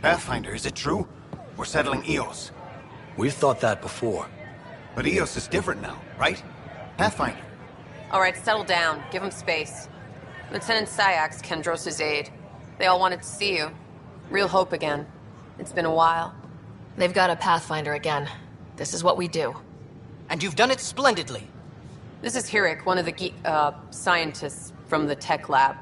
Pathfinder, is it true? We're settling Eos. We've thought that before. But Eos is different now, right? Pathfinder. All right, settle down. Give him space. Lieutenant Syak's Kendros' aide. They all wanted to see you. Real hope again. It's been a while. They've got a Pathfinder again. This is what we do. And you've done it splendidly. This is Hirik, one of the scientists from the tech lab.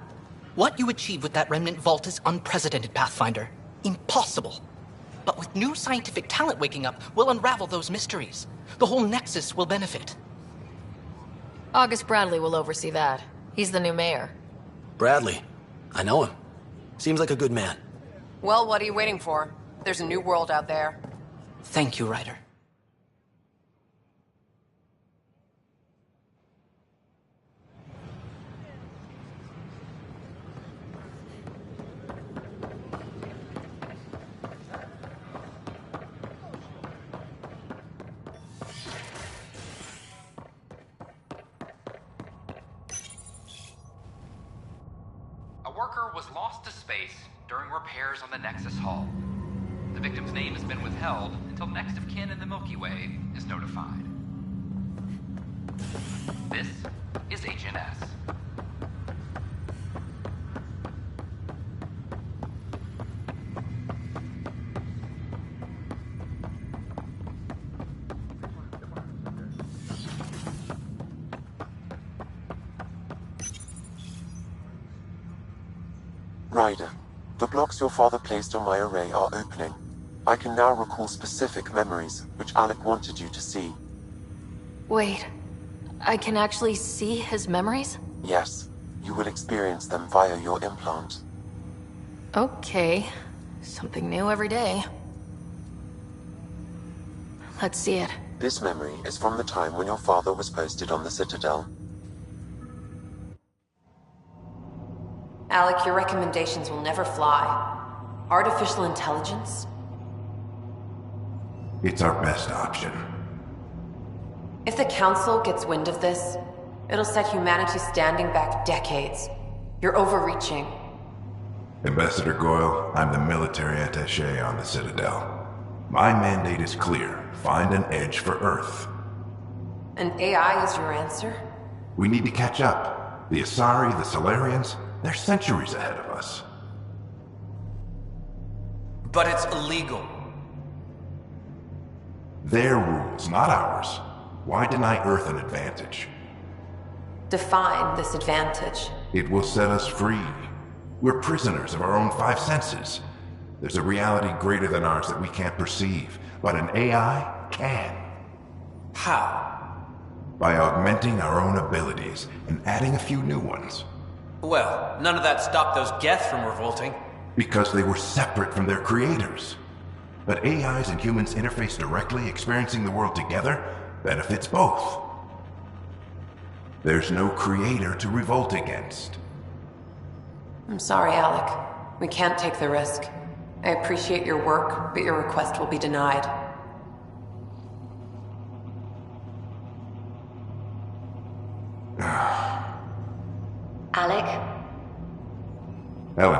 What you achieved with that remnant vault is unprecedented, Pathfinder. Impossible. But with new scientific talent waking up, we'll unravel those mysteries. The whole Nexus will benefit. August Bradley will oversee that. He's the new mayor. Bradley. I know him. Seems like a good man. Well, what are you waiting for? There's a new world out there. Thank you, Ryder. A worker was lost to space during repairs on the Nexus Hull. The victim's name has been withheld until next of kin in the Milky Way is notified. This is HNS. Ryder, the blocks your father placed on my array are opening. I can now recall specific memories, which Alec wanted you to see. Wait, I can actually see his memories? Yes, you will experience them via your implant. Okay, something new every day. Let's see it. This memory is from the time when your father was posted on the Citadel. Alec, your recommendations will never fly. Artificial intelligence? It's our best option. If the Council gets wind of this, it'll set humanity standing back decades. You're overreaching. Ambassador Goyle, I'm the military attaché on the Citadel. My mandate is clear. Find an edge for Earth. And AI is your answer? We need to catch up. The Asari, the Solarians, they're centuries ahead of us. But it's illegal. Their rules, not ours. Why deny Earth an advantage? Define this advantage. It will set us free. We're prisoners of our own five senses. There's a reality greater than ours that we can't perceive, but an AI can. How? By augmenting our own abilities and adding a few new ones. Well, none of that stopped those Geth from revolting. Because they were separate from their creators. But AIs and humans interface directly, experiencing the world together, benefits both. There's no creator to revolt against. I'm sorry, Alec. We can't take the risk. I appreciate your work, but your request will be denied. Alec? Ellen,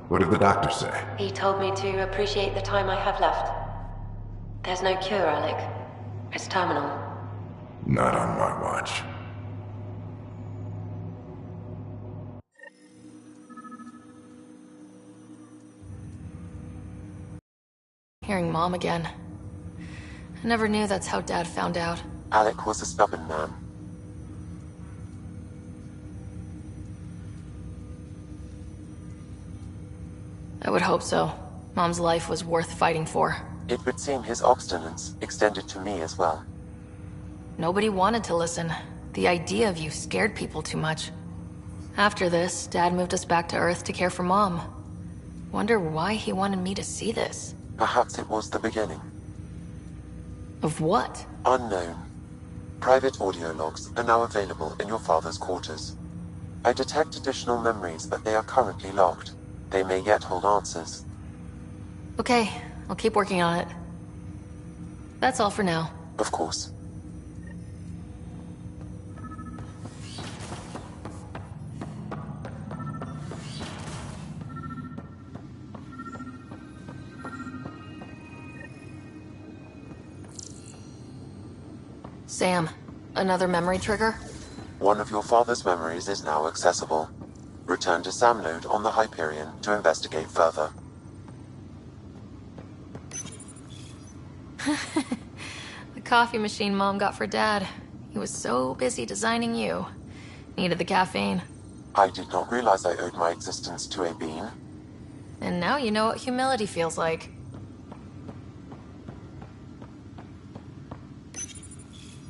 what did the doctor say? He told me to appreciate the time I have left. There's no cure, Alec. It's terminal. Not on my watch. Hearing Mom again. I never knew that's how Dad found out. Alec was a stubborn man. I would hope so. Mom's life was worth fighting for. It would seem his obstinance extended to me as well. Nobody wanted to listen. The idea of you scared people too much. After this, Dad moved us back to Earth to care for Mom. Wonder why he wanted me to see this. Perhaps it was the beginning. Of what? Unknown. Private audio logs are now available in your father's quarters. I detect additional memories, but they are currently logged. They may yet hold answers. Okay, I'll keep working on it. That's all for now. Of course. Sam, another memory trigger? One of your father's memories is now accessible. Return to Sam node on the Hyperion to investigate further. The coffee machine Mom got for Dad. He was so busy designing you. Needed the caffeine. I did not realize I owed my existence to a bean. And now you know what humility feels like.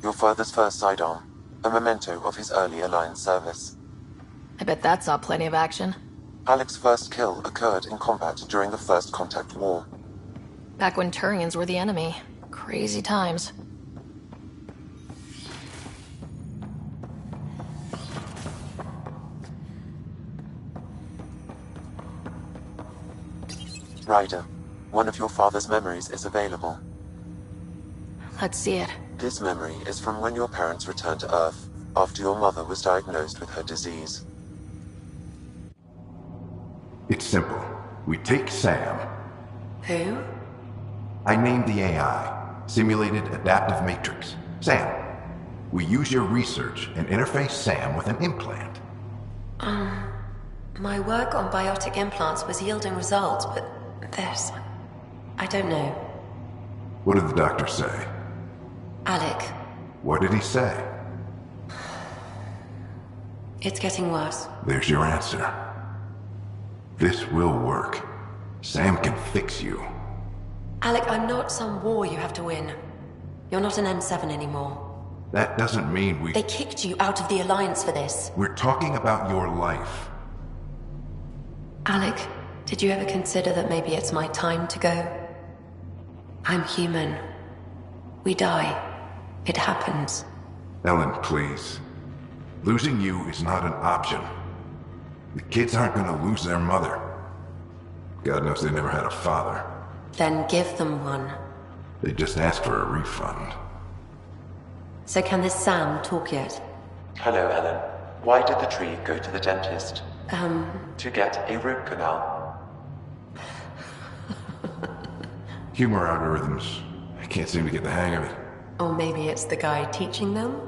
Your father's first sidearm, a memento of his early Alliance service. I bet that saw plenty of action. Alec's first kill occurred in combat during the First Contact War. Back when Turians were the enemy. Crazy times. Ryder, one of your father's memories is available. Let's see it. This memory is from when your parents returned to Earth, after your mother was diagnosed with her disease. It's simple. We take Sam. Who? I named the AI, Simulated Adaptive Matrix. Sam. We use your research and interface Sam with an implant. My work on biotic implants was yielding results, but this... I don't know. What did the doctor say? Alec, What did he say? it's getting worse. There's your answer. This will work. Sam can fix you. Alec, I'm not some war you have to win. You're not an M7 anymore. That doesn't mean we... They kicked you out of the Alliance for this. We're talking about your life. Alec, did you ever consider that maybe it's my time to go? I'm human. We die. It happens. Ellen, please. Losing you is not an option. The kids aren't gonna lose their mother. God knows they never had a father. Then give them one. They just asked for a refund. So can this Sam talk yet? Hello, Ellen. Why did the tree go to the dentist? To get a root canal. Humor algorithms. I can't seem to get the hang of it. Or maybe it's the guy teaching them?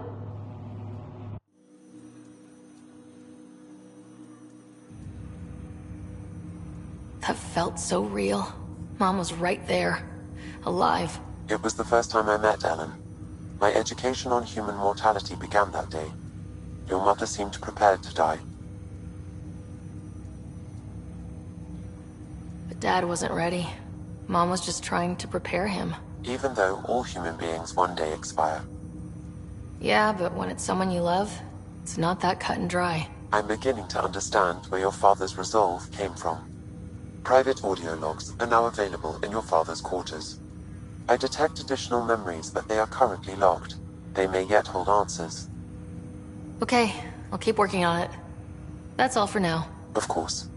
That felt so real. Mom was right there. Alive. It was the first time I met Ellen. My education on human mortality began that day. Your mother seemed prepared to die. But Dad wasn't ready. Mom was just trying to prepare him. Even though all human beings one day expire. Yeah, but when it's someone you love, it's not that cut and dry. I'm beginning to understand where your father's resolve came from. Private audio logs are now available in your father's quarters. I detect additional memories, but they are currently logged. They may yet hold answers. Okay, I'll keep working on it. That's all for now. Of course.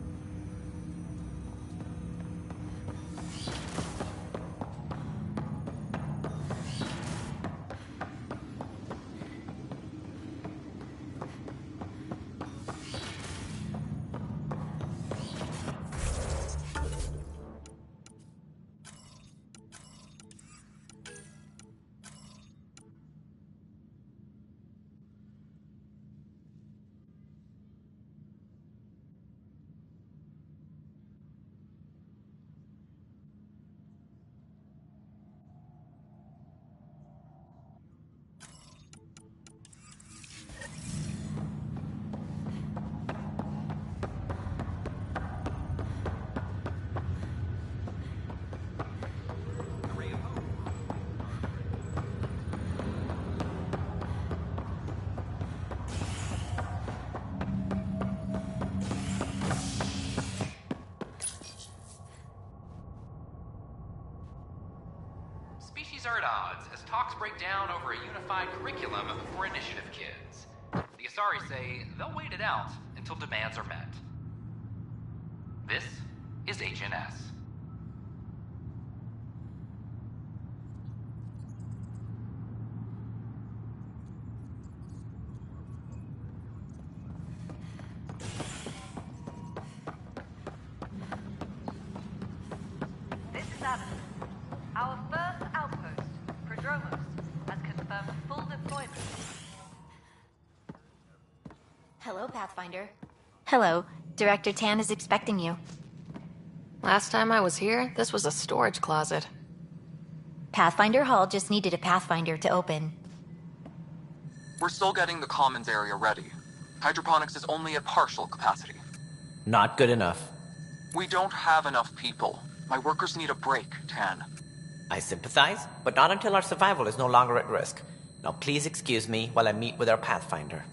Species are at odds as talks break down over a unified curriculum for initiative kids. The Asari say they'll wait it out until demands are met. This is HNS. This is Alice. Our first outpost, Prodromos, has confirmed full deployment. Hello, Pathfinder. Hello. Director Tan is expecting you. Last time I was here, this was a storage closet. Pathfinder Hall just needed a Pathfinder to open. We're still getting the commons area ready. Hydroponics is only at partial capacity. Not good enough. We don't have enough people. My workers need a break, Tan. I sympathize, but not until our survival is no longer at risk. Now please excuse me while I meet with our Pathfinder.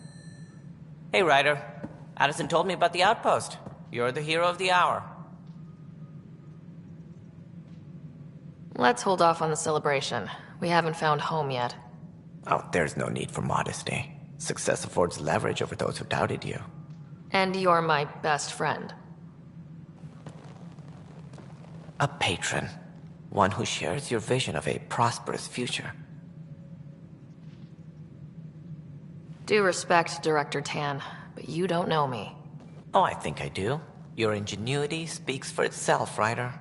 Hey, Ryder. Addison told me about the outpost. You're the hero of the hour. Let's hold off on the celebration. We haven't found home yet. Oh, there's no need for modesty. Success affords leverage over those who doubted you. And you're my best friend. A patron. One who shares your vision of a prosperous future. Due respect, Director Tan, but you don't know me. Oh, I think I do. Your ingenuity speaks for itself, Ryder.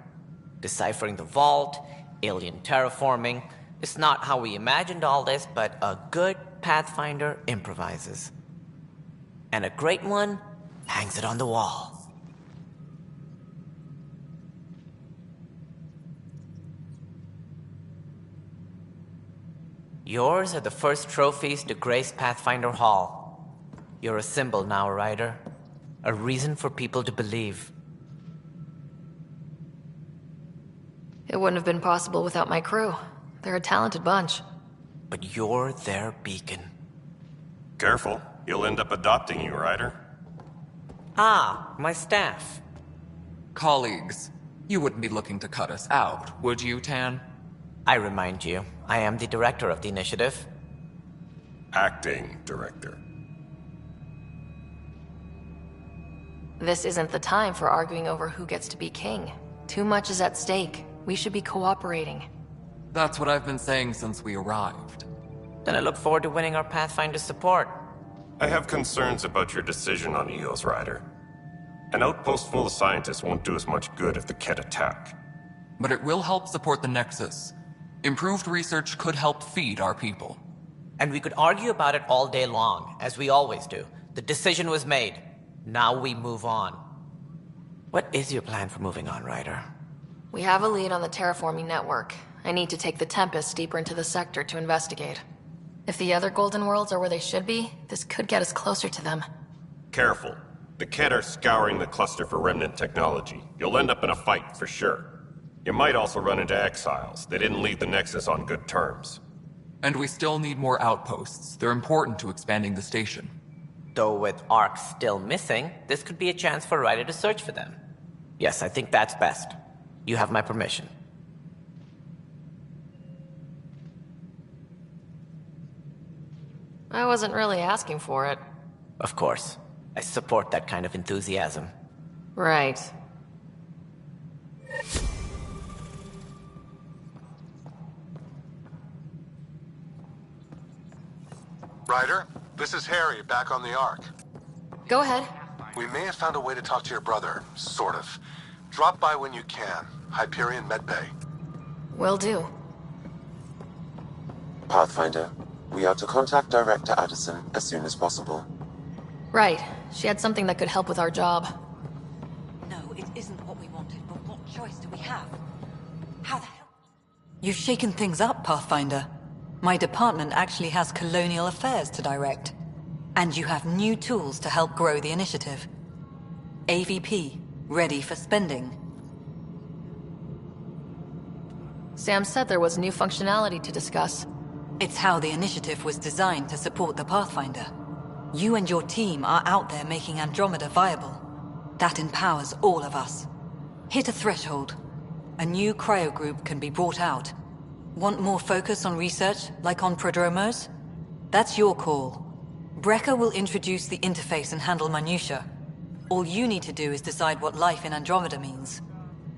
Deciphering the vault, alien terraforming. It's not how we imagined all this, but a good Pathfinder improvises. And a great one hangs it on the wall. Yours are the first trophies to grace Pathfinder Hall. You're a symbol now, Ryder. A reason for people to believe. It wouldn't have been possible without my crew. They're a talented bunch. But you're their beacon. Careful. He'll end up adopting you, Ryder. Ah, my staff. Colleagues, you wouldn't be looking to cut us out, would you, Tan? I remind you, I am the director of the initiative. Acting director. This isn't the time for arguing over who gets to be king. Too much is at stake. We should be cooperating. That's what I've been saying since we arrived. Then I look forward to winning our Pathfinder's support. I have concerns about your decision on Eos, Ryder. An outpost full of scientists won't do us much good if the Kett attack. But it will help support the Nexus. Improved research could help feed our people. And we could argue about it all day long, as we always do. The decision was made. Now we move on. What is your plan for moving on, Ryder? We have a lead on the terraforming network. I need to take the Tempest deeper into the sector to investigate. If the other Golden Worlds are where they should be, this could get us closer to them. Careful. The Kett are scouring the cluster for remnant technology. You'll end up in a fight, for sure. You might also run into exiles. They didn't leave the Nexus on good terms. And we still need more outposts. They're important to expanding the station. Though with Ark still missing, this could be a chance for Ryder to search for them. Yes, I think that's best. You have my permission. I wasn't really asking for it. Of course. I support that kind of enthusiasm. Right. Ryder, this is Harry, back on the Ark. Go ahead. We may have found a way to talk to your brother, sort of. Drop by when you can. Hyperion Medbay. Will do. Pathfinder, we are to contact Director Addison as soon as possible. Right. She had something that could help with our job. No, it isn't what we wanted, but what choice do we have? How the hell? You've shaken things up, Pathfinder. My department actually has colonial affairs to direct. And you have new tools to help grow the initiative. AVP, ready for spending. Sam said there was new functionality to discuss. It's how the initiative was designed to support the Pathfinder. You and your team are out there making Andromeda viable. That empowers all of us. Hit a threshold. A new cryo group can be brought out. Want more focus on research, like on Prodromos? That's your call. Brecker will introduce the interface and handle minutiae. All you need to do is decide what life in Andromeda means.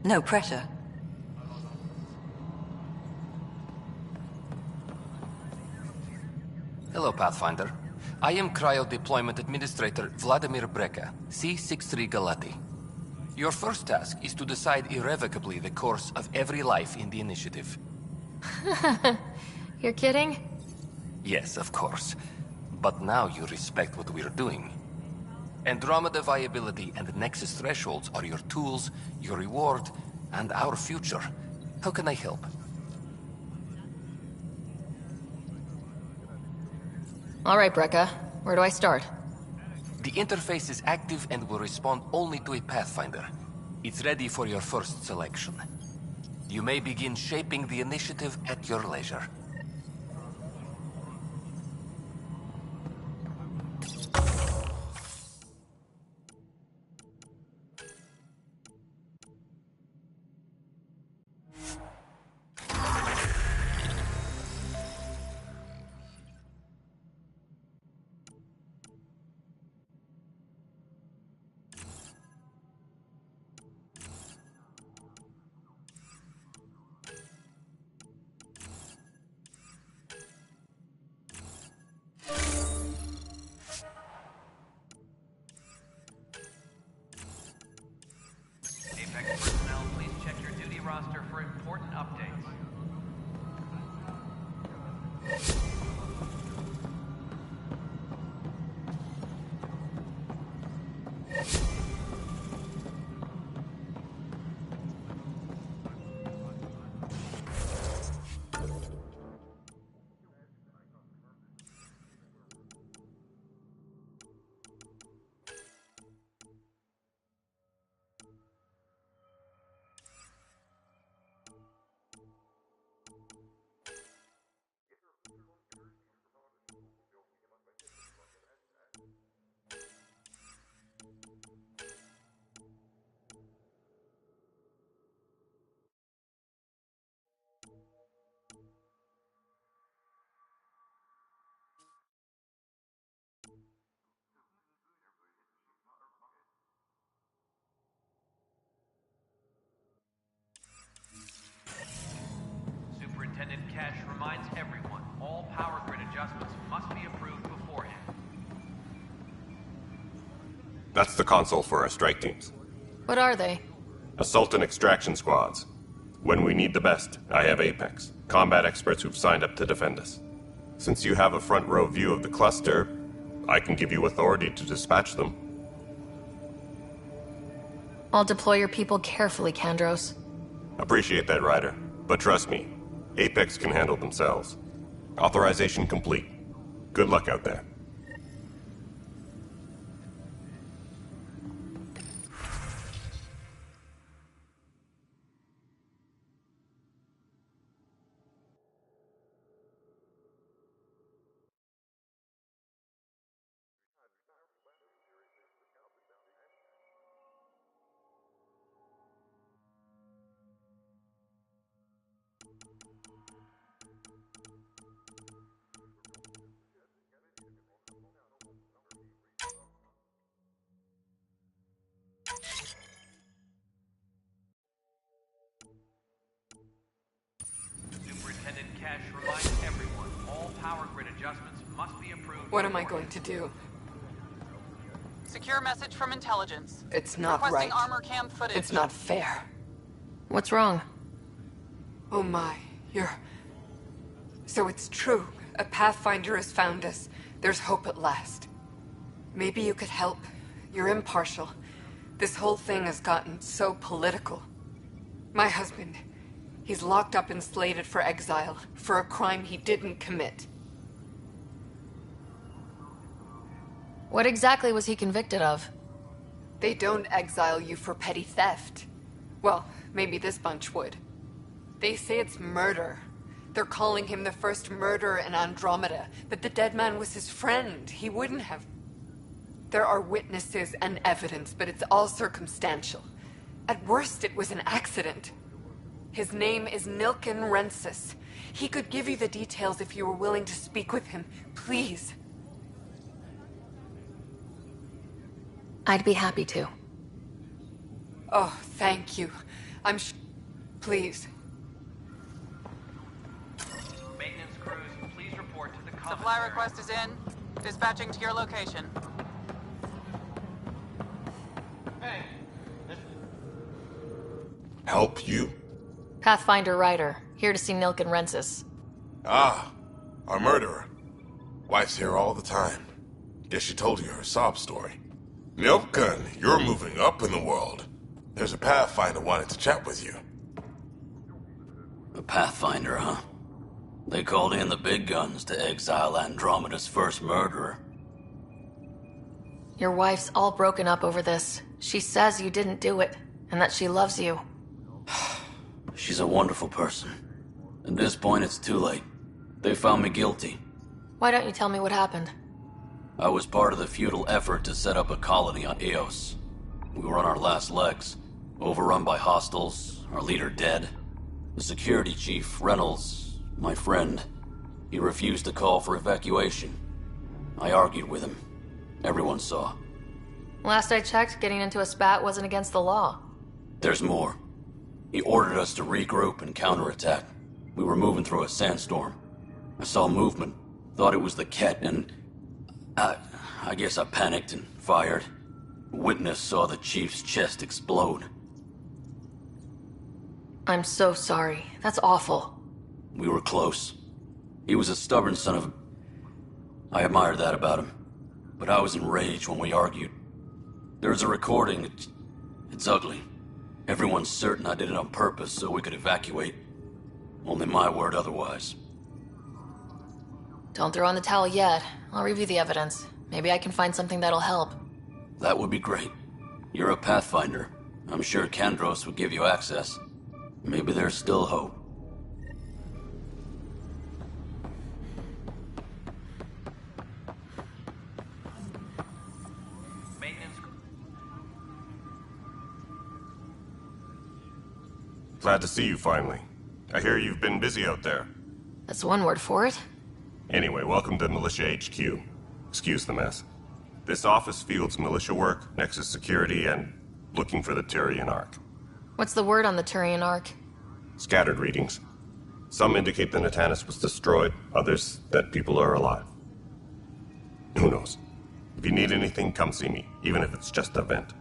No pressure. Hello, Pathfinder. I am Cryo Deployment Administrator Vladimir Brecker, C-63 Galati. Your first task is to decide irrevocably the course of every life in the initiative. You're kidding? Yes, of course. But now you respect what we're doing. Andromeda viability and Nexus thresholds are your tools, your reward, and our future. How can I help? All right, Brekka. Where do I start? The interface is active and will respond only to a Pathfinder. It's ready for your first selection. You may begin shaping the initiative at your leisure. Apex personnel, please check your duty roster for important updates. Superintendent Cash reminds everyone, all power grid adjustments must be approved beforehand. That's the console for our strike teams. What are they? Assault and extraction squads. When we need the best, I have Apex, combat experts who've signed up to defend us. Since you have a front row view of the cluster, I can give you authority to dispatch them. I'll deploy your people carefully, Kandros. Appreciate that, Ryder. But trust me, Apex can handle themselves. Authorization complete. Good luck out there. Superintendent Cash reminds everyone, all power grid adjustments must be approved. What am I going to do? Secure message from intelligence. It's not Requesting right. armor cam footage. It's not fair. What's wrong? Oh my, So it's true. A Pathfinder has found us. There's hope at last. Maybe you could help. You're impartial. This whole thing has gotten so political. My husband, he's locked up and slated for exile for a crime he didn't commit. What exactly was he convicted of? They don't exile you for petty theft. Well, maybe this bunch would. They say it's murder. They're calling him the first murderer in Andromeda, but the dead man was his friend. He wouldn't have... There are witnesses and evidence, but it's all circumstantial. At worst, it was an accident. His name is Nilken Rensis. He could give you the details if you were willing to speak with him. Please. I'd be happy to. Oh, thank you. Please. Maintenance crews, please report to the Supply commissary. request is in. Dispatching to your location. Help you? Pathfinder Ryder, here to see Nilken Rensis. Ah, a murderer. Wife's here all the time. Guess she told you her sob story. Milken, you're moving up in the world. There's a Pathfinder wanting to chat with you. A Pathfinder, huh? They called in the big guns to exile Andromeda's first murderer. Your wife's all broken up over this. She says you didn't do it, and that she loves you. She's a wonderful person. At this point, it's too late. They found me guilty. Why don't you tell me what happened? I was part of the futile effort to set up a colony on Eos. We were on our last legs, overrun by hostiles, our leader dead. The security chief, Reynolds, my friend, he refused to call for evacuation. I argued with him. Everyone saw. Last I checked, getting into a spat wasn't against the law. There's more. He ordered us to regroup and counterattack. We were moving through a sandstorm. I saw movement, thought it was the Ket, and I guess I panicked and fired. A witness saw the chief's chest explode. I'm so sorry. That's awful. We were close. He was a stubborn son of a... I admired that about him. But I was enraged when we argued. There's a recording. It's ugly. Everyone's certain I did it on purpose so we could evacuate. Only my word otherwise. Don't throw in the towel yet. I'll review the evidence. Maybe I can find something that'll help. That would be great. You're a Pathfinder. I'm sure Kandros would give you access. Maybe there's still hope. Glad to see you finally. I hear you've been busy out there. That's one word for it. Anyway, welcome to Militia HQ. Excuse the mess. This office fields militia work, Nexus security, and looking for the Turian Ark. What's the word on the Turian Ark? Scattered readings. Some indicate the Natanus was destroyed, others that people are alive. Who knows? If you need anything, come see me, even if it's just a vent.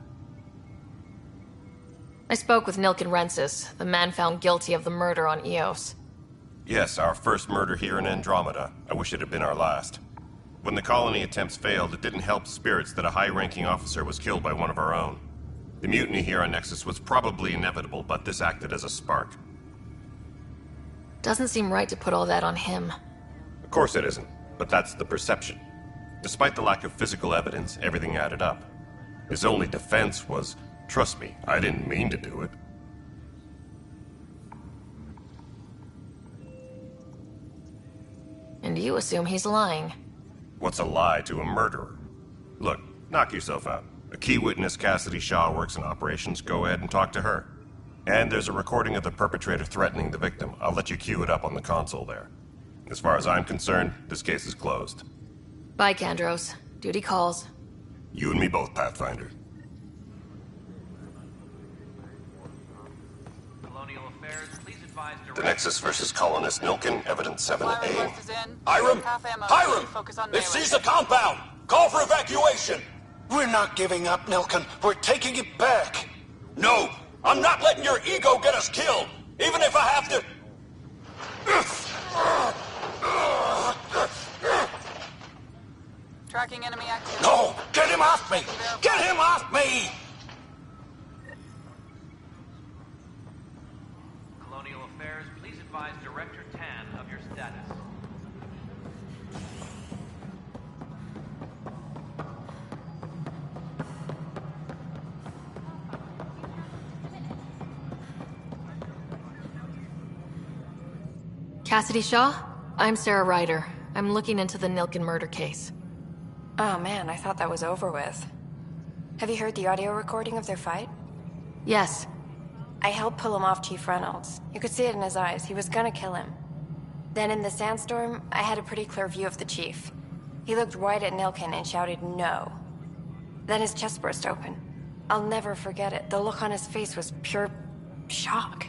I spoke with Nilken Rensis, the man found guilty of the murder on Eos. Yes, our first murder here in Andromeda. I wish it had been our last. When the colony attempts failed, it didn't help spirits that a high-ranking officer was killed by one of our own. The mutiny here on Nexus was probably inevitable, but this acted as a spark. Doesn't seem right to put all that on him. Of course it isn't, but that's the perception. Despite the lack of physical evidence, everything added up. His only defense was, trust me, I didn't mean to do it. And you assume he's lying. What's a lie to a murderer? Look, knock yourself out. A key witness, Cassidy Shaw, works in operations. Go ahead and talk to her. And there's a recording of the perpetrator threatening the victim. I'll let you cue it up on the console there. As far as I'm concerned, this case is closed. Bye, Kandros. Duty calls. You and me both, Pathfinder. The Nexus versus Colonist Nilken, evidence 7A. Hiram! Hiram! They've seized the compound! Call for evacuation! We're not giving up, Nilken. We're taking it back. No! I'm not letting your ego get us killed! Even if I have to... Tracking enemy activity. No! Get him off me! Get him off me! Colonial Affairs, please advise Director Tan of your status. Cassidy Shaw? I'm Sarah Ryder. I'm looking into the Nilken murder case. Oh man, I thought that was over with. Have you heard the audio recording of their fight? Yes. I helped pull him off Chief Reynolds. You could see it in his eyes. He was gonna kill him. Then in the sandstorm, I had a pretty clear view of the Chief. He looked right at Nilken and shouted no. Then his chest burst open. I'll never forget it. The look on his face was pure shock.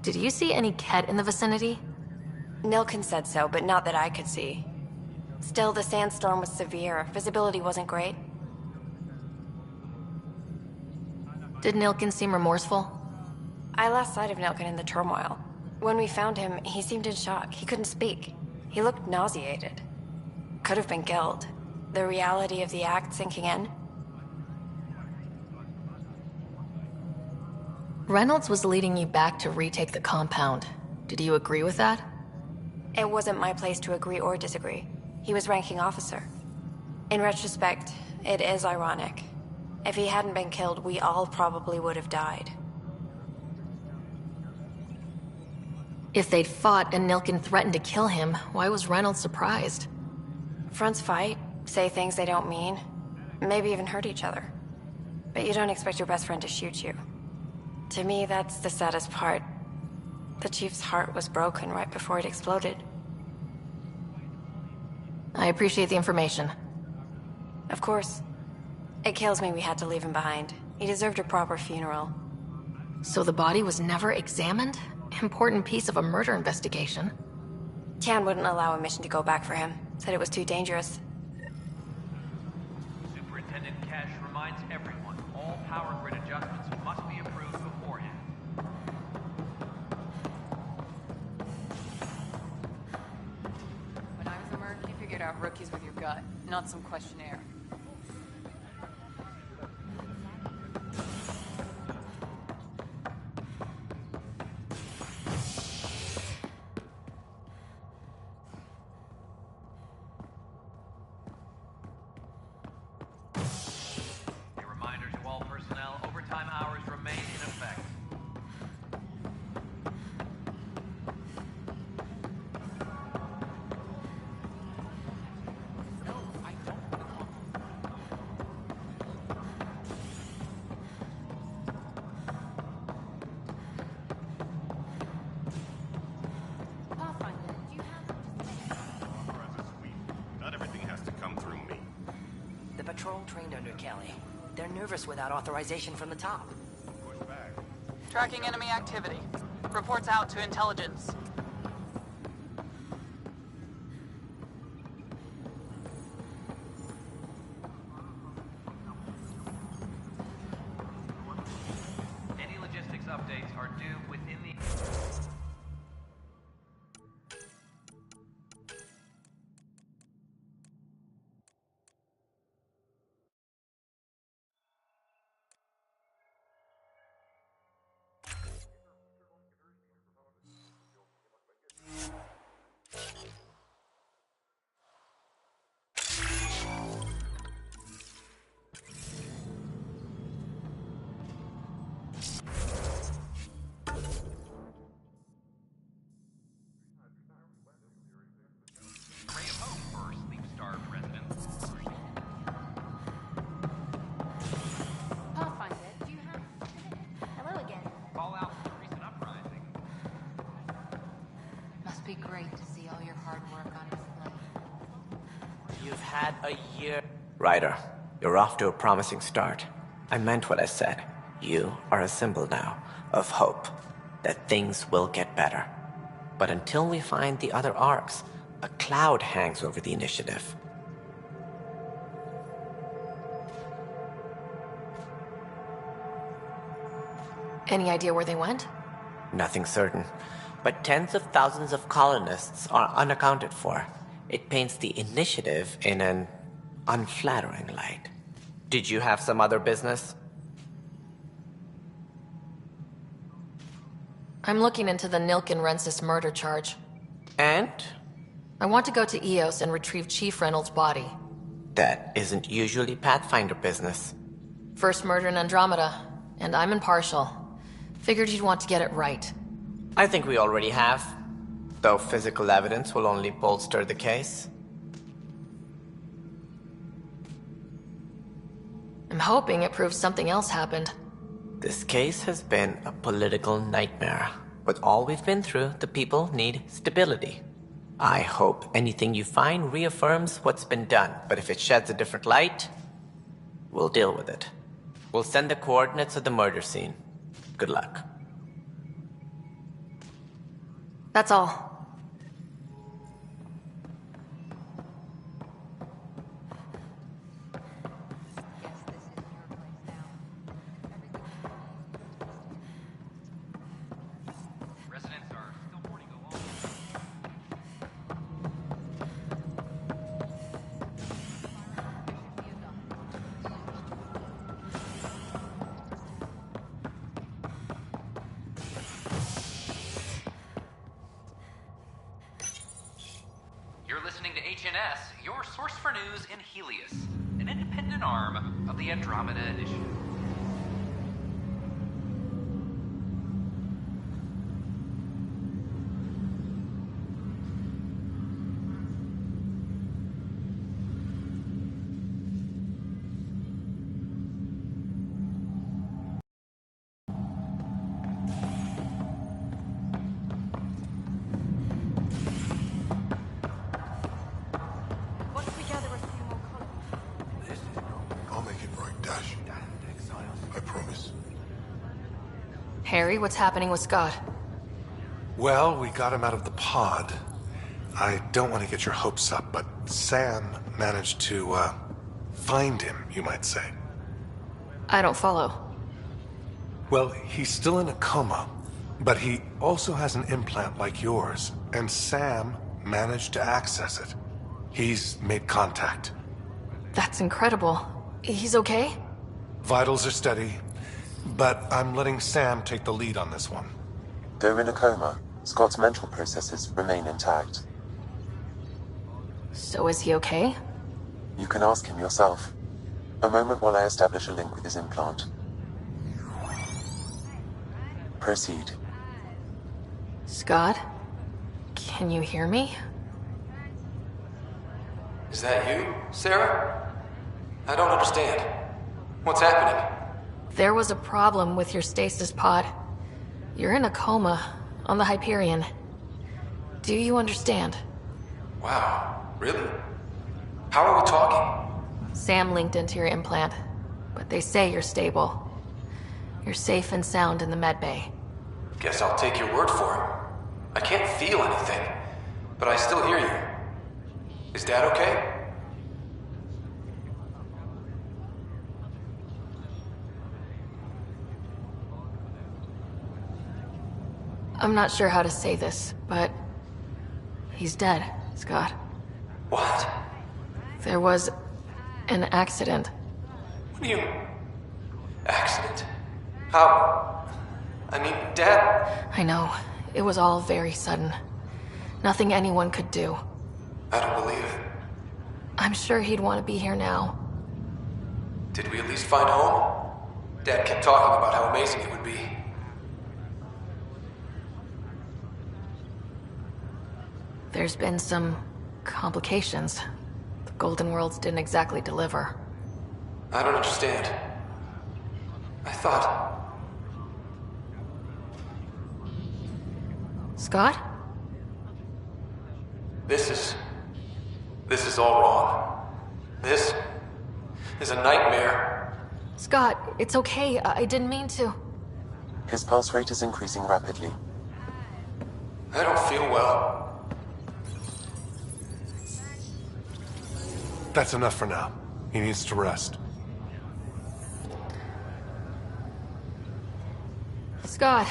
Did you see any Ket in the vicinity? Nilken said so, but not that I could see. Still, the sandstorm was severe. Visibility wasn't great. Did Nilken seem remorseful? I lost sight of Nilken in the turmoil. When we found him, he seemed in shock. He couldn't speak. He looked nauseated. Could have been guilt. The reality of the act sinking in. Reynolds was leading you back to retake the compound. Did you agree with that? It wasn't my place to agree or disagree. He was ranking officer. In retrospect, it is ironic. If he hadn't been killed, we all probably would have died. If they'd fought and Nilken threatened to kill him, why was Reynolds surprised? Fronts fight, say things they don't mean, maybe even hurt each other. But you don't expect your best friend to shoot you. To me, that's the saddest part. The Chief's heart was broken right before it exploded. I appreciate the information. Of course. It kills me we had to leave him behind. He deserved a proper funeral. So the body was never examined? Important piece of a murder investigation. Tian wouldn't allow a mission to go back for him. Said it was too dangerous. Superintendent Cash reminds everyone all power grid adjustments must be approved beforehand. When I was a merc, you figured out rookies with your gut, not some questionnaire. A reminder to all personnel, overtime hours remain in effect. Not everything has to come through me. The patrol trained under Kelly. They're nervous without authorization from the top. Tracking enemy activity. Reports out to intelligence. Any logistics updates are due within the... Ray of hope for sleep-starved residents. Pathfinder, do you have... Hello again. Fallout from the recent uprising. Must be great to see all your hard work on display. You've had a year. Ryder, you're off to a promising start. I meant what I said. You are a symbol now of hope that things will get better. But until we find the other arcs, a cloud hangs over the initiative. Any idea where they went? Nothing certain, but tens of thousands of colonists are unaccounted for. It paints the initiative in an unflattering light. Did you have some other business? I'm looking into the Nilken-Rensis murder charge. And? I want to go to Eos and retrieve Chief Reynolds' body. That isn't usually Pathfinder business. First murder in Andromeda, and I'm impartial. Figured you'd want to get it right. I think we already have, though physical evidence will only bolster the case. I'm hoping it proves something else happened. This case has been a political nightmare. With all we've been through, the people need stability. I hope anything you find reaffirms what's been done, but if it sheds a different light, we'll deal with it. We'll send the coordinates of the murder scene. Good luck. That's all. Residents are still news in Helios, an independent arm of the Andromeda Initiative. I'll make it right, Dash. I promise. Harry, what's happening with Scott? Well, we got him out of the pod. I don't want to get your hopes up, but Sam managed to, find him, you might say. I don't follow. Well, he's still in a coma, but he also has an implant like yours, and Sam managed to access it. He's made contact. That's incredible. He's okay? Vitals are steady, but I'm letting Sam take the lead on this one. Though in a coma, Scott's mental processes remain intact. So is he okay? You can ask him yourself. A moment while I establish a link with his implant. Proceed. Scott? Can you hear me? Is that you, Sarah? I don't understand. What's happening? There was a problem with your stasis pod. You're in a coma on the Hyperion. Do you understand? Wow, really? How are we talking? Sam linked into your implant, but they say you're stable. You're safe and sound in the medbay. Guess I'll take your word for it. I can't feel anything, but I still hear you. Is Dad okay? I'm not sure how to say this, but he's dead, Scott. What? There was an accident. What do you... Accident? How? I mean, Dad... I know. It was all very sudden. Nothing anyone could do. I don't believe it. I'm sure he'd want to be here now. Did we at least find home? Dad kept talking about how amazing it would be. There's been some complications. The Golden Worlds didn't exactly deliver. I don't understand. I thought... Scott? This is all wrong. This is a nightmare. Scott, it's okay. I didn't mean to. His pulse rate is increasing rapidly. I don't feel well. That's enough for now. He needs to rest. Scott.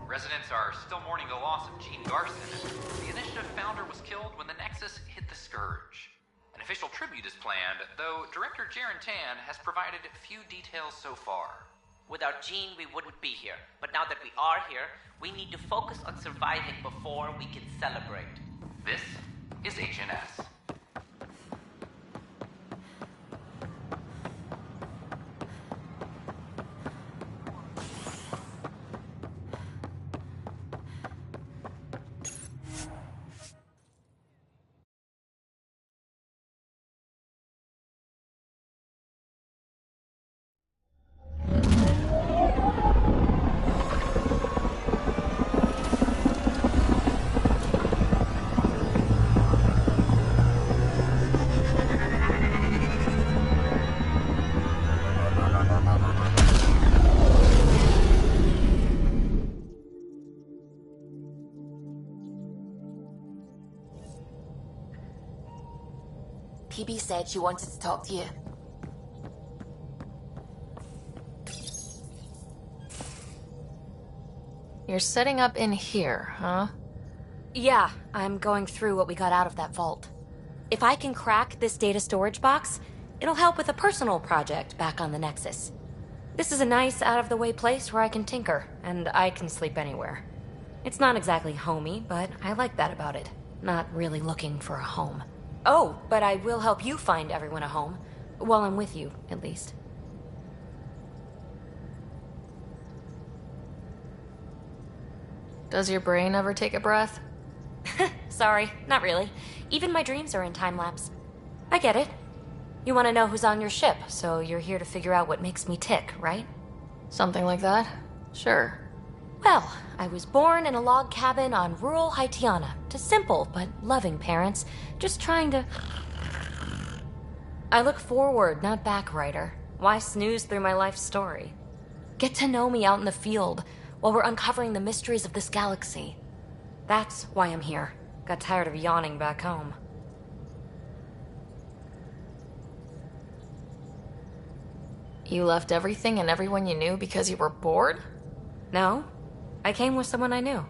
Residents are still mourning the loss of Gene Garson. The initiative founder was killed when the Nexus hit the Scourge. An official tribute is planned, though Director Jaren Tan has provided few details so far. Without Gene, we wouldn't be here. But now that we are here, we need to focus on surviving before we can celebrate. This is Agent S. PB said she wanted to talk to you. You're setting up in here, huh? Yeah, I'm going through what we got out of that vault. If I can crack this data storage box, it'll help with a personal project back on the Nexus. This is a nice, out-of-the-way place where I can tinker, and I can sleep anywhere. It's not exactly homey, but I like that about it. Not really looking for a home. Oh, but I will help you find everyone a home. While I'm with you, at least. Does your brain ever take a breath? Sorry, not really. Even my dreams are in time-lapse. I get it. You want to know who's on your ship, so you're here to figure out what makes me tick, right? Something like that? Sure. Well, I was born in a log cabin on rural Haitiana to simple but loving parents, just trying to... I look forward, not back, Ryder. Why snooze through my life story? Get to know me out in the field while we're uncovering the mysteries of this galaxy. That's why I'm here. Got tired of yawning back home. You left everything and everyone you knew because you were bored? No. I came with someone I knew.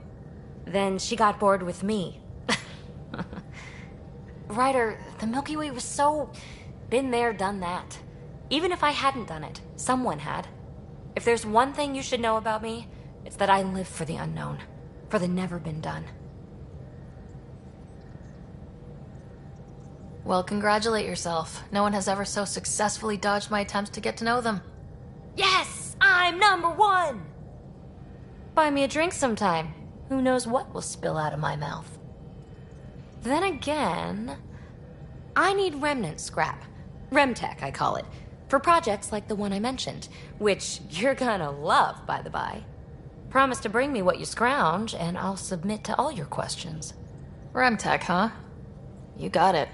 Then she got bored with me. Ryder, the Milky Way was so... been there, done that. Even if I hadn't done it, someone had. If there's one thing you should know about me, it's that I live for the unknown. For the never been done. Well, congratulate yourself. No one has ever so successfully dodged my attempts to get to know them. Yes! I'm #1! Buy me a drink sometime. Who knows what will spill out of my mouth. Then again... I need remnant scrap. Remtech, I call it. For projects like the one I mentioned. Which you're gonna love, by the by. Promise to bring me what you scrounge, and I'll submit to all your questions. Remtech, huh? You got it.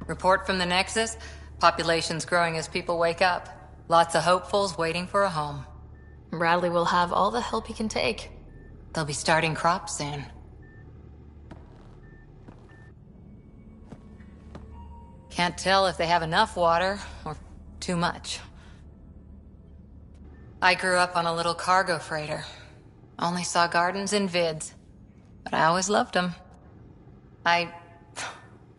Report from the Nexus. Population's growing as people wake up. Lots of hopefuls waiting for a home. Bradley will have all the help he can take. They'll be starting crops soon. Can't tell if they have enough water or too much. I grew up on a little cargo freighter. Only saw gardens in vids, but I always loved them. I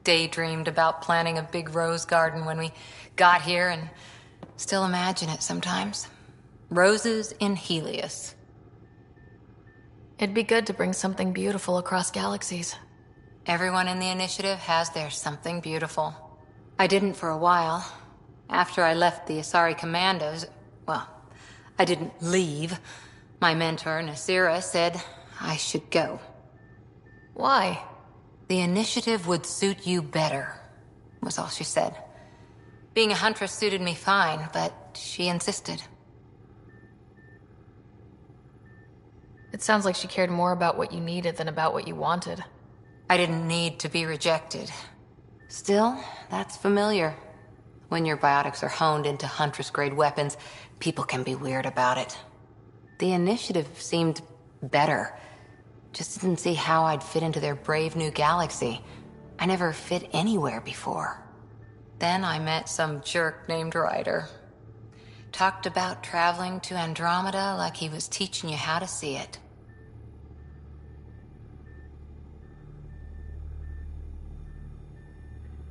daydreamed about planting a big rose garden when we got here and still imagine it sometimes. Roses in Helios. It'd be good to bring something beautiful across galaxies. Everyone in the initiative has their something beautiful. I didn't for a while. After I left the Asari Commandos, well, I didn't leave. My mentor, Nasira, said I should go. Why? The initiative would suit you better, was all she said. Being a huntress suited me fine, but she insisted. It sounds like she cared more about what you needed than about what you wanted. I didn't need to be rejected. Still, that's familiar. When your biotics are honed into Huntress-grade weapons, people can be weird about it. The initiative seemed better. Just didn't see how I'd fit into their brave new galaxy. I never fit anywhere before. Then I met some jerk named Ryder. Talked about traveling to Andromeda like he was teaching you how to see it.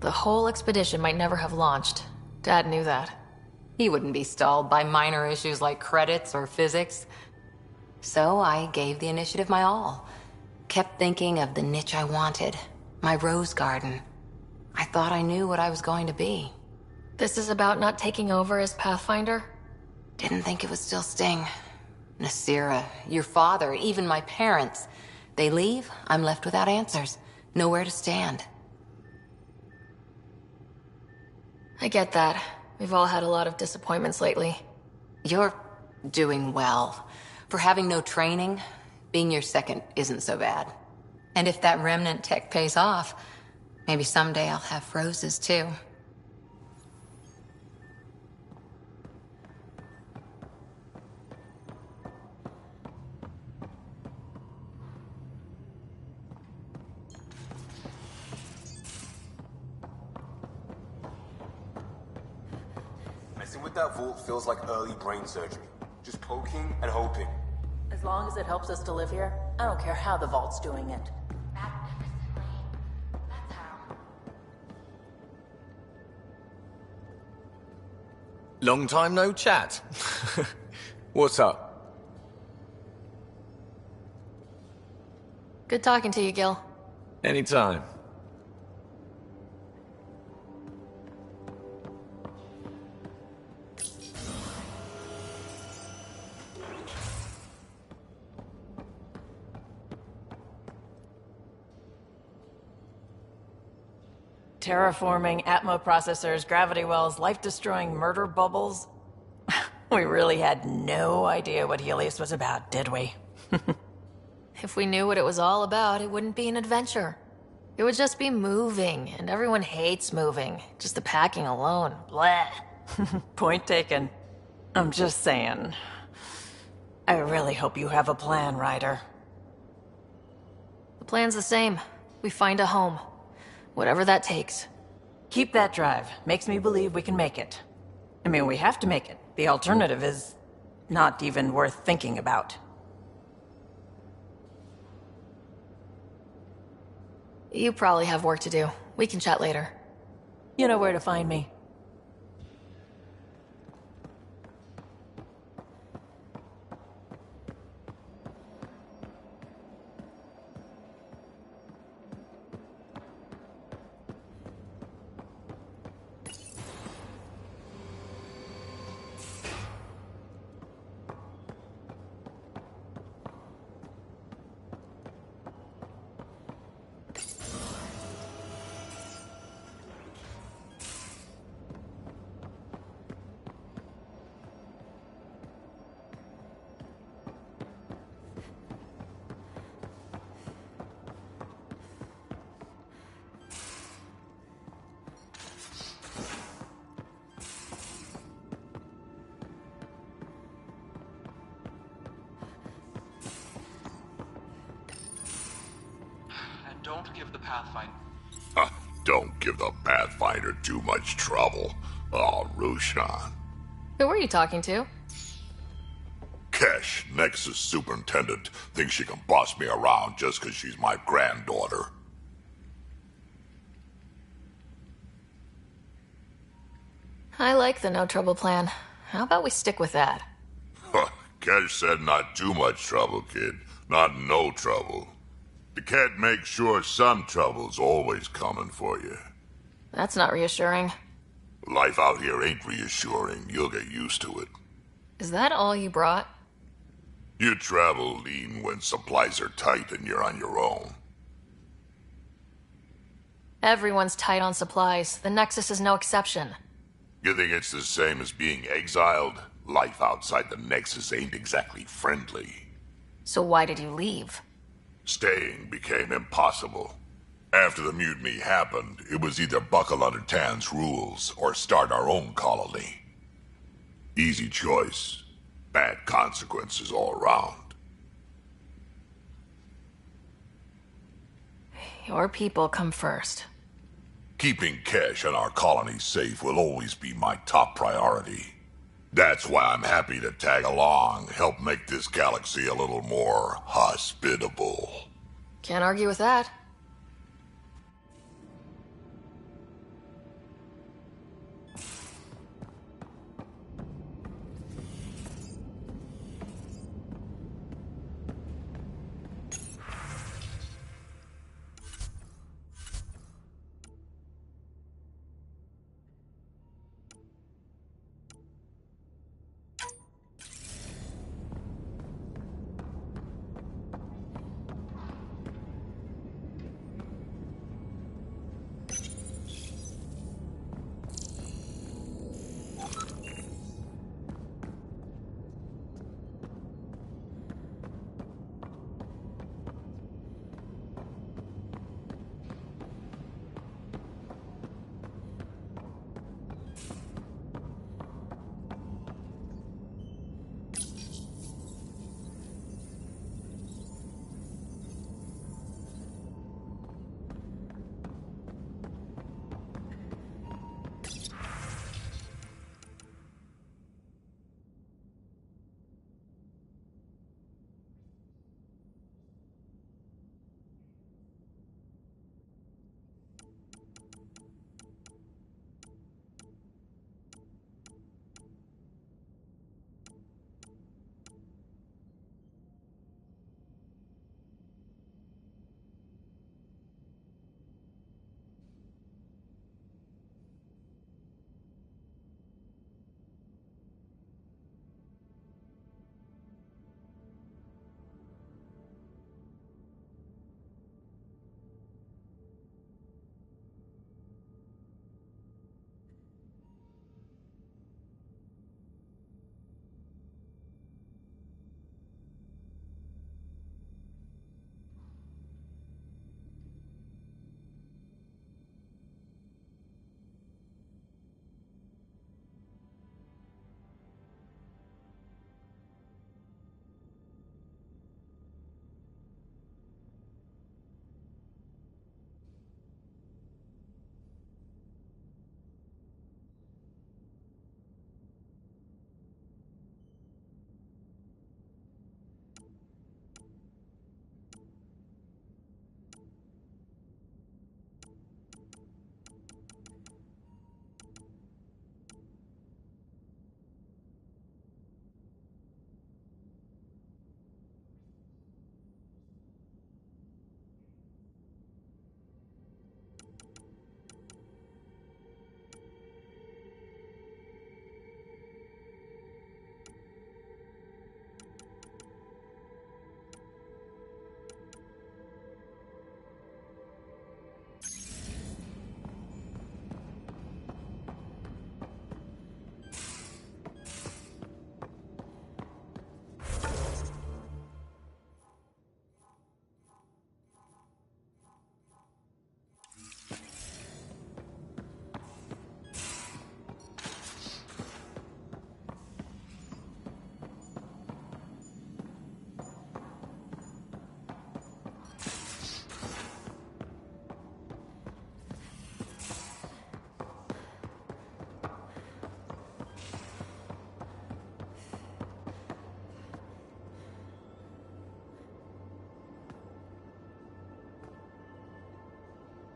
The whole expedition might never have launched. Dad knew that. He wouldn't be stalled by minor issues like credits or physics. So I gave the initiative my all. Kept thinking of the niche I wanted. My rose garden. I thought I knew what I was going to be. This is about not taking over as Pathfinder? Didn't think it would still sting. Nasira, your father, even my parents. They leave, I'm left without answers. Nowhere to stand. I get that. We've all had a lot of disappointments lately. You're doing well. For having no training, Being your second isn't so bad. And if that remnant tech pays off, maybe someday I'll have roses too. Messing with that vault feels like early brain surgery. Just poking and hoping. As long as it helps us to live here, I don't care how the vault's doing it. Long time no chat. What's up? Good talking to you, Gil. Anytime. Terraforming, Atmo processors, gravity wells, life-destroying murder bubbles. We really had no idea what Helios was about, did we? If we knew what it was all about, it wouldn't be an adventure. It would just be moving, and everyone hates moving. Just the packing alone. Bleh. Point taken. I'm just saying. I really hope you have a plan, Ryder. The plan's the same. We find a home. Whatever that takes. Keep that drive. Makes me believe we can make it. I mean, we have to make it. The alternative is not even worth thinking about. You probably have work to do. We can chat later. You know where to find me. Don't give the Pathfinder... Don't give the Pathfinder too much trouble. Oh, Roshan. Who are you talking to? Kesh, Nexus Superintendent, thinks she can boss me around just because she's my granddaughter. I like the no trouble plan. How about we stick with that? Kesh said not too much trouble, kid. Not no trouble. You can't make sure some trouble's always coming for you. That's not reassuring. Life out here ain't reassuring. You'll get used to it. Is that all you brought? You travel lean when supplies are tight and you're on your own. Everyone's tight on supplies. The Nexus is no exception. You think it's the same as being exiled? Life outside the Nexus ain't exactly friendly. So why did you leave? Staying became impossible. After the mutiny happened, it was either buckle under Tan's rules or start our own colony. Easy choice. Bad consequences all around. Your people come first. Keeping Kesh and our colony safe will always be my top priority. That's why I'm happy to tag along, help make this galaxy a little more hospitable. Can't argue with that.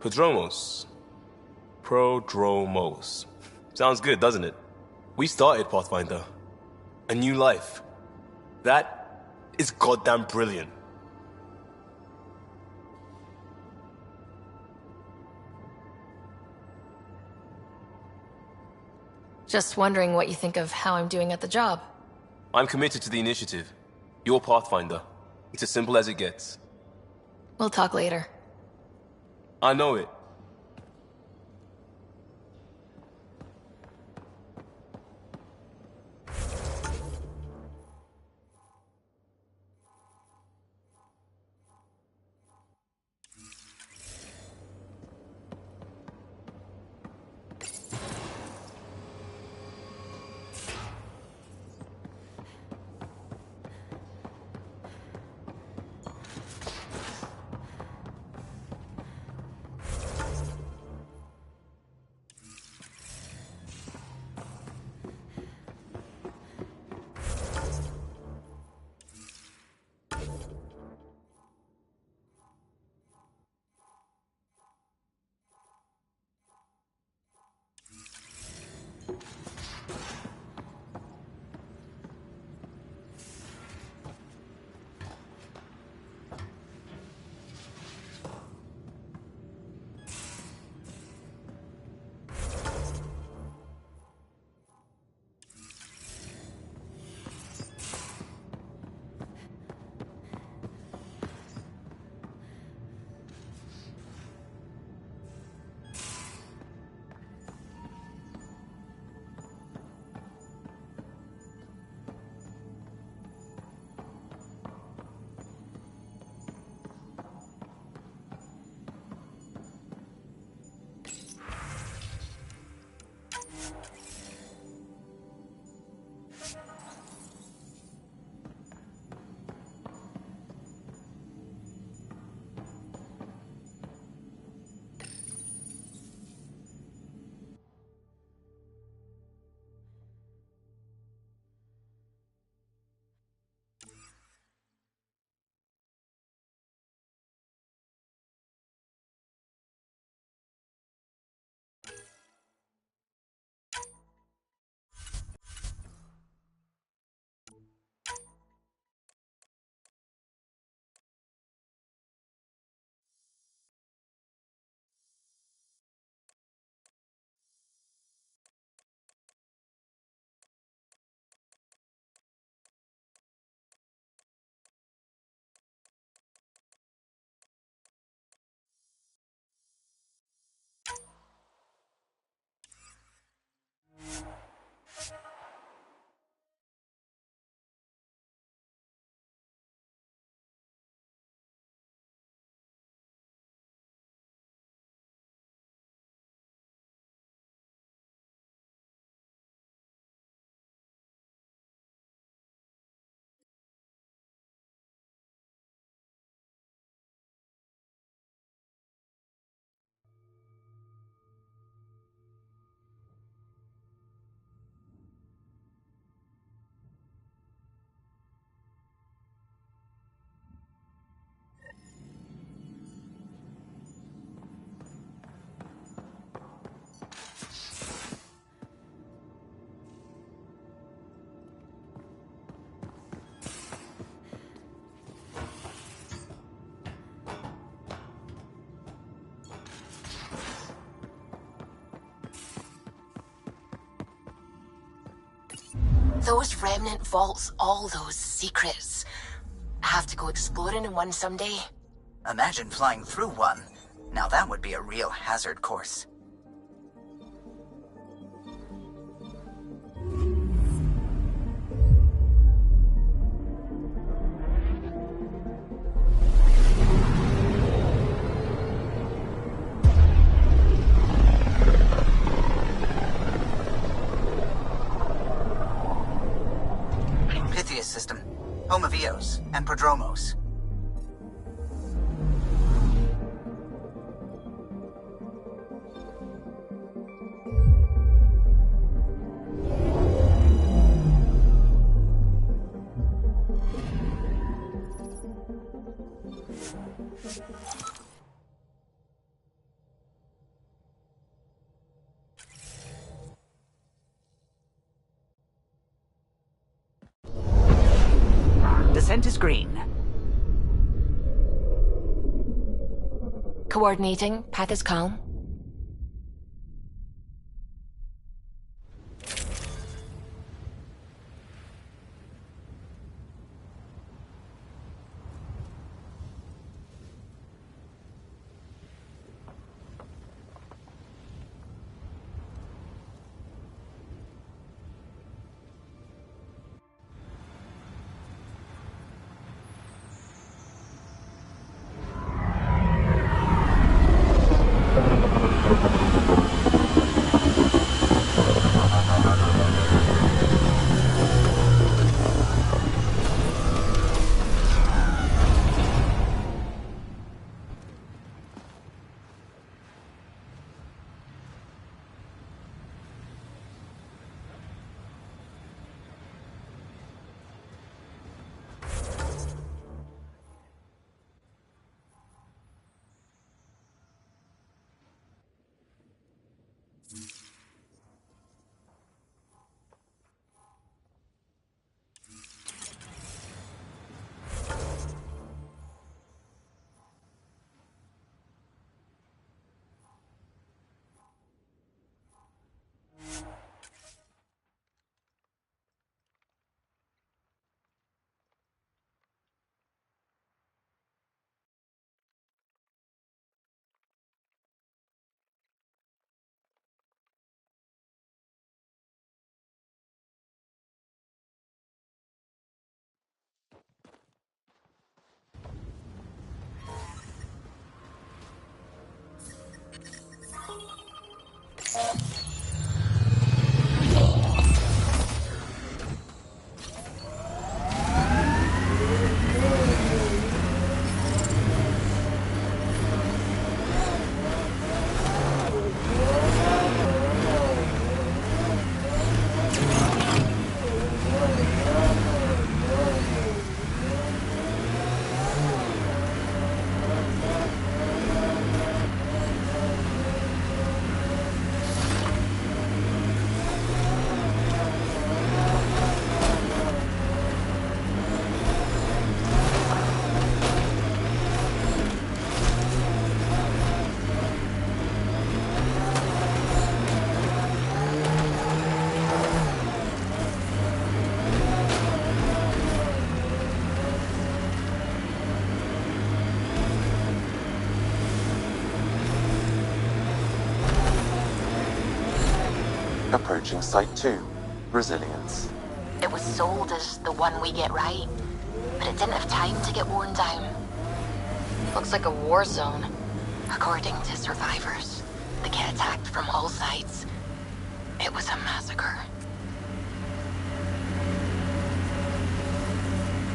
Prodromos. Prodromos. Sounds good, doesn't it? We started Pathfinder. A new life. That is goddamn brilliant. Just wondering what you think of how I'm doing at the job. I'm committed to the initiative. You're Pathfinder. It's as simple as it gets. We'll talk later. I know it. Those remnant vaults, all those secrets. Have to go exploring in one someday? Imagine flying through one. Now that would be a real hazard course. System, home of Eos and Prodromos. Descent is green. Coordinating. Path is calm. Approaching Site 2. Resilience. It was sold as the one we get right, but it didn't have time to get worn down. Looks like a war zone. According to survivors, they get attacked from all sides. It was a massacre.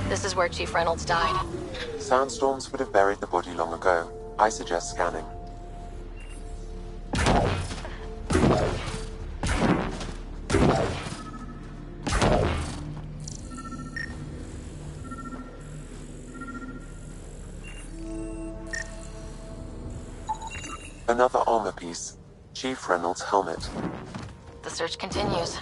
This is where Chief Reynolds died. Sandstorms would have buried the body long ago. I suggest scanning. Another armor piece. Chief Reynolds' helmet. The search continues.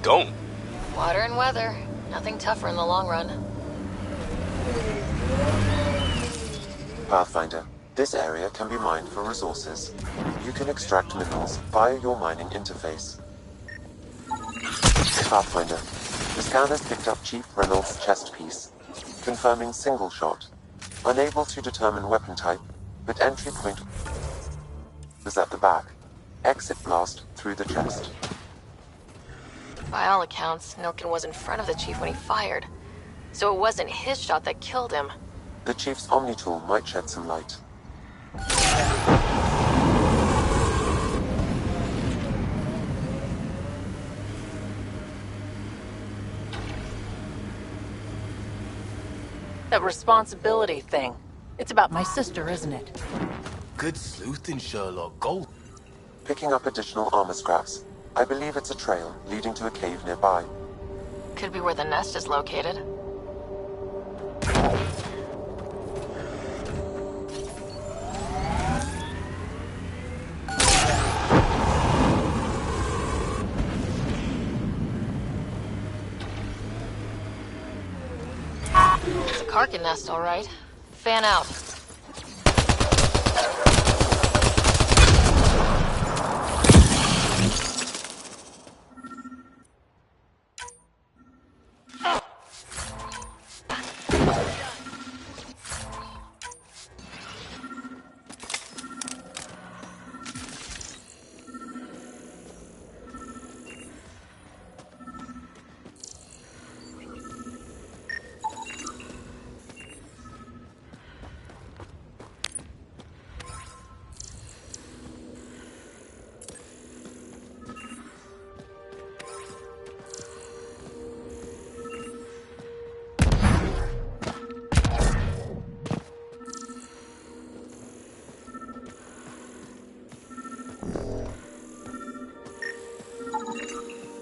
Don't. Water and weather. Nothing tougher in the long run. Pathfinder, this area can be mined for resources. You can extract minerals via your mining interface. Pathfinder, the scanners picked up Chief Reynolds' chest piece, confirming single shot. Unable to determine weapon type, but entry point was at the back. Exit blast through the chest. By all accounts, Nilkin was in front of the chief when he fired. So it wasn't his shot that killed him. The Chief's Omni tool might shed some light. That responsibility thing. It's about my sister, isn't it? Good sleuthing, Sherlock. Gold. Picking up additional armor scraps. I believe it's a trail leading to a cave nearby. Could be where the nest is located. It's a Karkin nest, all right. Fan out.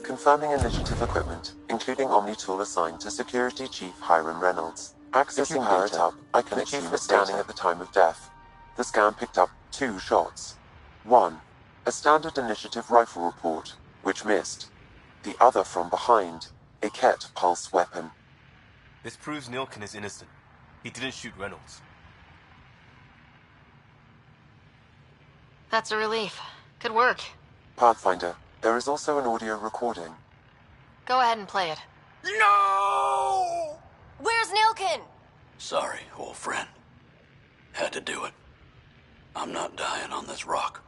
Confirming initiative equipment, including Omni tool assigned to Security Chief Hiram Reynolds. Accessing power it up, I can achieve the scanning at the time of death. The scan picked up 2 shots. 1, a standard initiative rifle report, which missed. The other from behind, a Ket pulse weapon. This proves Nilkin is innocent. He didn't shoot Reynolds. That's a relief. Good work. Pathfinder, there is also an audio recording. Go ahead and play it. No! Where's Nilkin? Sorry, old friend. Had to do it. I'm not dying on this rock.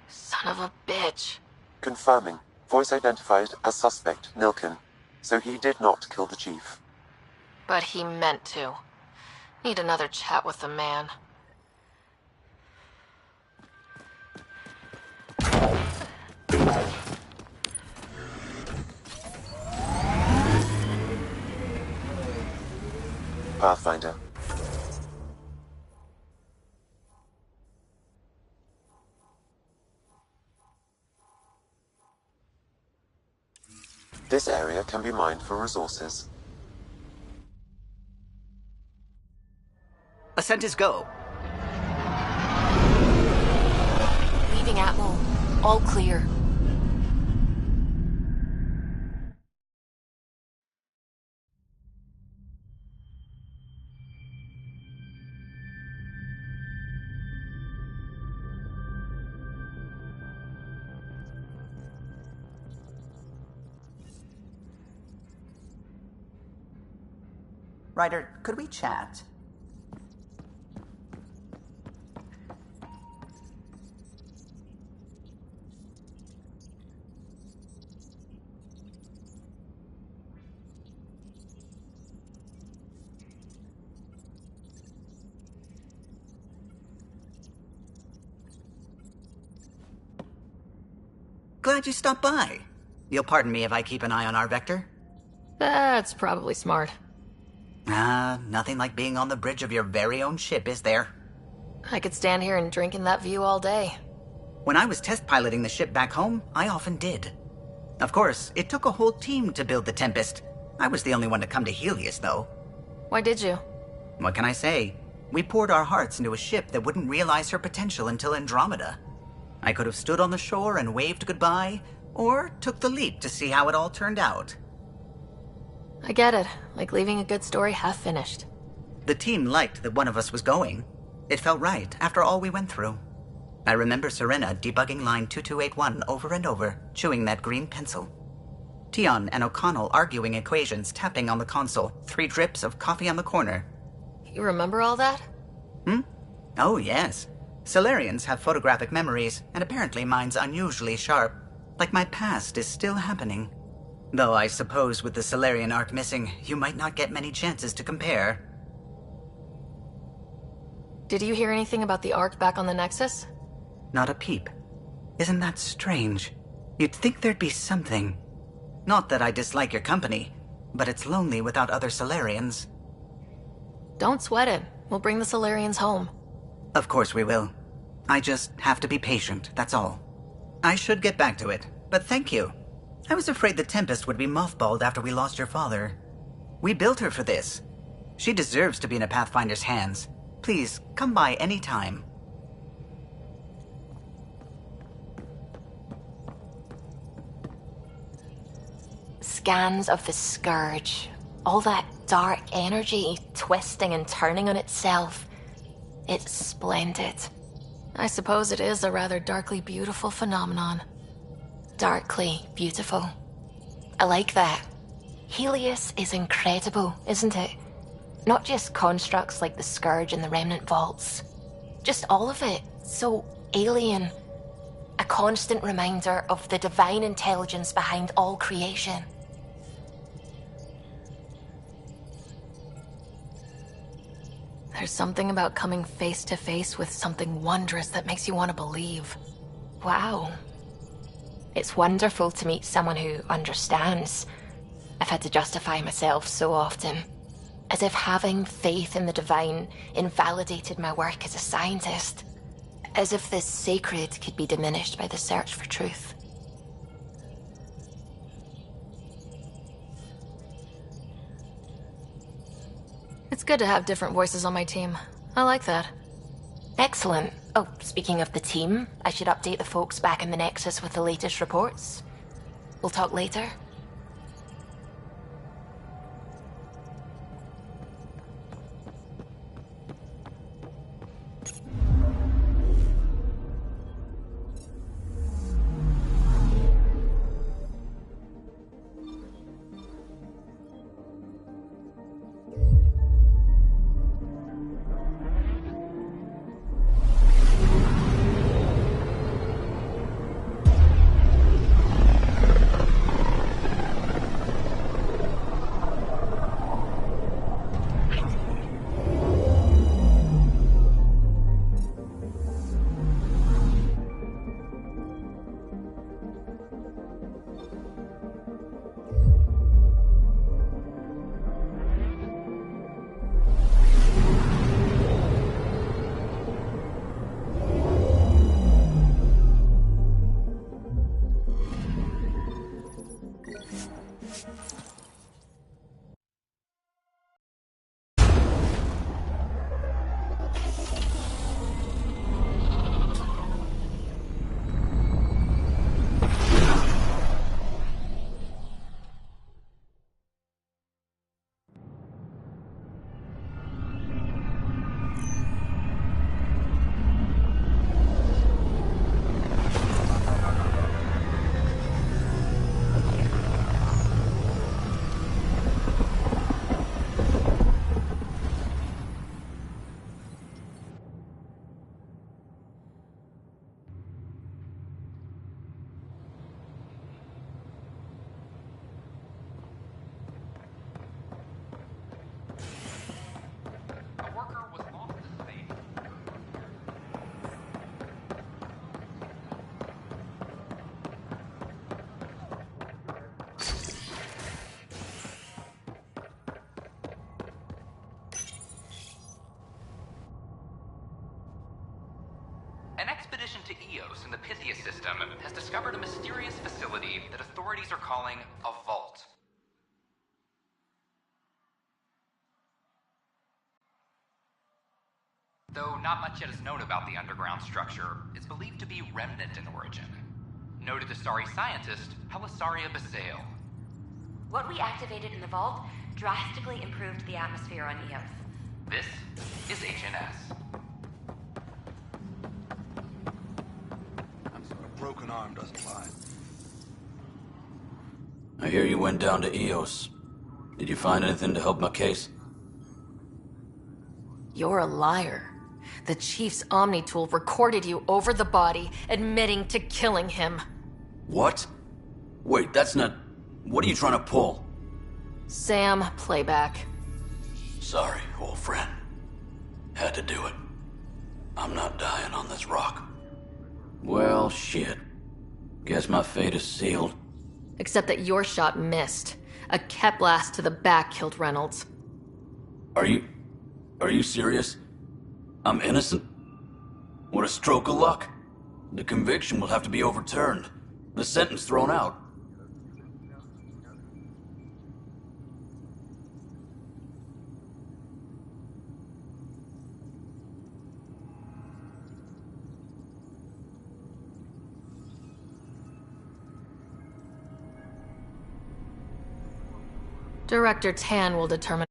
Son of a bitch. Confirming. Voice identified as suspect, Nilkin. So he did not kill the chief. But he meant to. Need another chat with the man. Pathfinder. This area can be mined for resources. Ascent is go. Leaving Atmo. All clear. Ryder, could we chat? Glad you stopped by. You'll pardon me if I keep an eye on our vector? That's probably smart. Nothing like being on the bridge of your very own ship, is there? I could stand here and drink in that view all day. When I was test piloting the ship back home, I often did. Of course, it took a whole team to build the Tempest. I was the only one to come to Helios, though. Why did you? What can I say? We poured our hearts into a ship that wouldn't realize her potential until Andromeda. I could have stood on the shore and waved goodbye, or took the leap to see how it all turned out. I get it. Like leaving a good story half finished. The team liked that one of us was going. It felt right after all we went through. I remember Serena debugging line 2281 over and over, chewing that green pencil. Tion and O'Connell arguing equations, tapping on the console, 3 drips of coffee on the corner. You remember all that? Oh, yes. Solarians have photographic memories, and apparently mine's unusually sharp. Like my past is still happening. Though I suppose with the Solarian Arc missing, you might not get many chances to compare. Did you hear anything about the Ark back on the Nexus? Not a peep. Isn't that strange? You'd think there'd be something. Not that I dislike your company, but it's lonely without other Solarians. Don't sweat it. We'll bring the Solarians home. Of course we will. I just have to be patient, that's all. I should get back to it, but thank you. I was afraid the Tempest would be mothballed after we lost your father. We built her for this. She deserves to be in a Pathfinder's hands. Please, come by any time. Scans of the Scourge. All that dark energy twisting and turning on itself. It's splendid. I suppose it is a rather darkly beautiful phenomenon. Darkly beautiful. I like that. Helios is incredible, isn't it? Not just constructs like the Scourge and the Remnant Vaults. Just all of it. So alien. A constant reminder of the divine intelligence behind all creation. There's something about coming face to face with something wondrous that makes you want to believe. Wow. It's wonderful to meet someone who understands. I've had to justify myself so often. As if having faith in the divine invalidated my work as a scientist. As if the sacred could be diminished by the search for truth. It's good to have different voices on my team. I like that. Excellent. Oh, speaking of the team, I should update the folks back in the Nexus with the latest reports. We'll talk later. An expedition to Eos in the Pythia system has discovered a mysterious facility that authorities are calling a vault. Though not much yet is known about the underground structure, it's believed to be remnant in origin. Noted Asari scientist Helisaria Basale. What we activated in the vault drastically improved the atmosphere on Eos. This is HNS. A broken arm doesn't lie. I hear you went down to Eos. Did you find anything to help my case? You're a liar. The Chief's Omni tool recorded you over the body, admitting to killing him. What? Wait, that's not... What are you trying to pull? Sam, playback. Sorry, old friend. Had to do it. I'm not dying on this rock. Well, shit. Guess my fate is sealed. Except that your shot missed. A cat blast to the back killed Reynolds. Are you serious? I'm innocent? What a stroke of luck. The conviction will have to be overturned. The sentence thrown out. Director Tan will determine